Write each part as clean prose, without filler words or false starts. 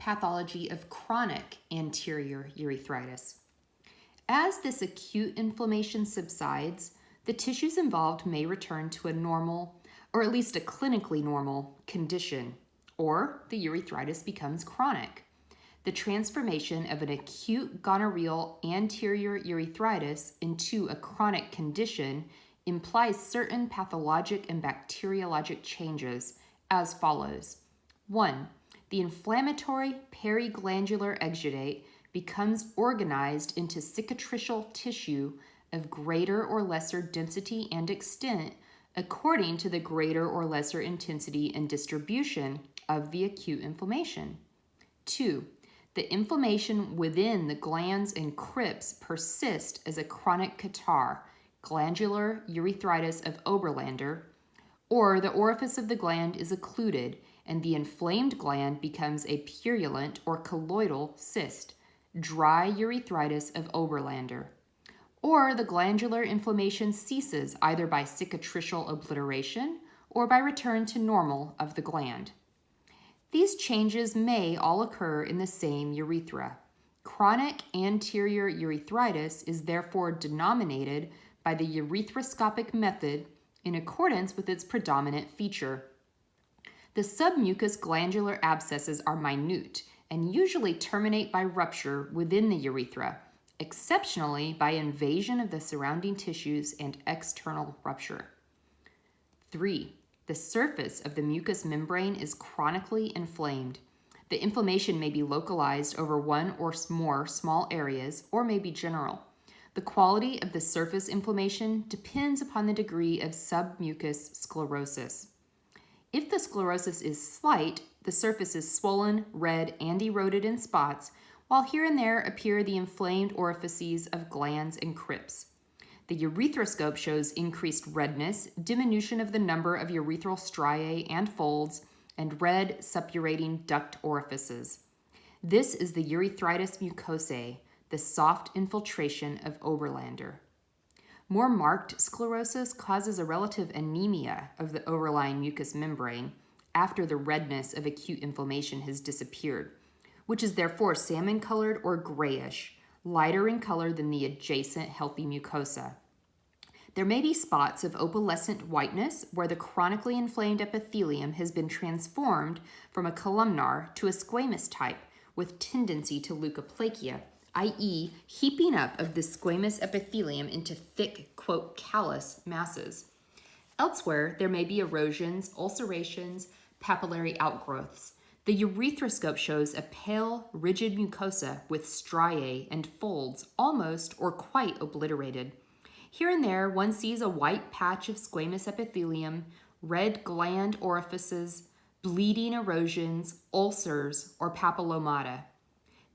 pathology of chronic anterior urethritis. As this acute inflammation subsides, the tissues involved may return to a normal, or at least a clinically normal, condition, or the urethritis becomes chronic. The transformation of an acute gonorrheal anterior urethritis into a chronic condition implies certain pathologic and bacteriologic changes as follows. 1. The inflammatory periglandular exudate becomes organized into cicatricial tissue of greater or lesser density and extent according to the greater or lesser intensity and distribution of the acute inflammation. 2. The inflammation within the glands and crypts persist as a chronic catarrh, glandular urethritis of Oberlander, or the orifice of the gland is occluded and the inflamed gland becomes a purulent or colloidal cyst, dry urethritis of Oberlander. Or the glandular inflammation ceases either by cicatricial obliteration or by return to normal of the gland. These changes may all occur in the same urethra. Chronic anterior urethritis is therefore denominated by the urethroscopic method in accordance with its predominant feature. The submucous glandular abscesses are minute and usually terminate by rupture within the urethra, exceptionally by invasion of the surrounding tissues and external rupture. 3. The surface of the mucous membrane is chronically inflamed. The inflammation may be localized over one or more small areas or may be general. The quality of the surface inflammation depends upon the degree of submucous sclerosis. If the sclerosis is slight, the surface is swollen, red, and eroded in spots, while here and there appear the inflamed orifices of glands and crypts. The urethroscope shows increased redness, diminution of the number of urethral striae and folds, and red suppurating duct orifices. This is the urethritis mucosae, the soft infiltration of Oberlander. More marked sclerosis causes a relative anemia of the overlying mucous membrane after the redness of acute inflammation has disappeared, which is therefore salmon-colored or grayish, lighter in color than the adjacent healthy mucosa. There may be spots of opalescent whiteness where the chronically inflamed epithelium has been transformed from a columnar to a squamous type with tendency to leukoplakia, i.e., heaping up of the squamous epithelium into thick, quote, callus masses. Elsewhere, there may be erosions, ulcerations, papillary outgrowths. The urethroscope shows a pale, rigid mucosa with striae and folds almost or quite obliterated. Here and there, one sees a white patch of squamous epithelium, red gland orifices, bleeding erosions, ulcers, or papillomata.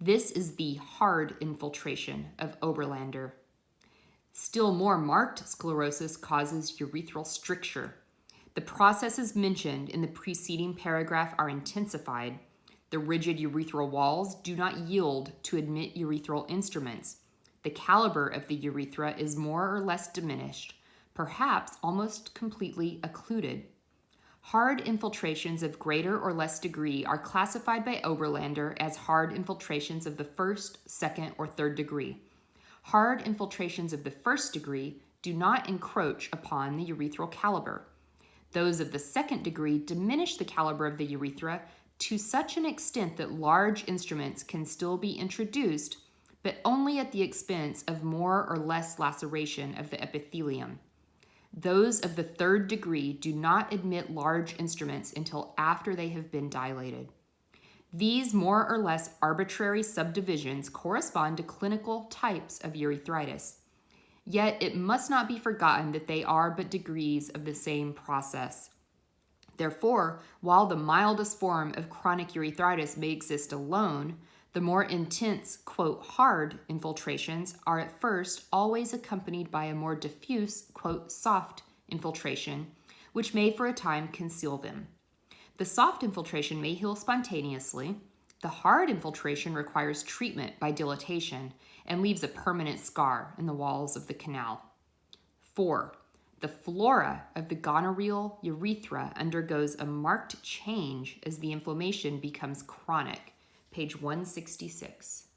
This is the hard infiltration of Oberlander. Still more marked sclerosis causes urethral stricture. The processes mentioned in the preceding paragraph are intensified. The rigid urethral walls do not yield to admit urethral instruments. The caliber of the urethra is more or less diminished, perhaps almost completely occluded. Hard infiltrations of greater or less degree are classified by Oberlander as hard infiltrations of the first, second, or third degree. Hard infiltrations of the first degree do not encroach upon the urethral caliber. Those of the second degree diminish the caliber of the urethra to such an extent that large instruments can still be introduced, but only at the expense of more or less laceration of the epithelium. Those of the third degree do not admit large instruments until after they have been dilated. These more or less arbitrary subdivisions correspond to clinical types of urethritis. Yet it must not be forgotten that they are but degrees of the same process. Therefore, while the mildest form of chronic urethritis may exist alone, the more intense, quote, hard infiltrations are at first always accompanied by a more diffuse, quote, soft infiltration, which may for a time conceal them. The soft infiltration may heal spontaneously. The hard infiltration requires treatment by dilatation and leaves a permanent scar in the walls of the canal. 4. The flora of the gonorrheal urethra undergoes a marked change as the inflammation becomes chronic. page 166.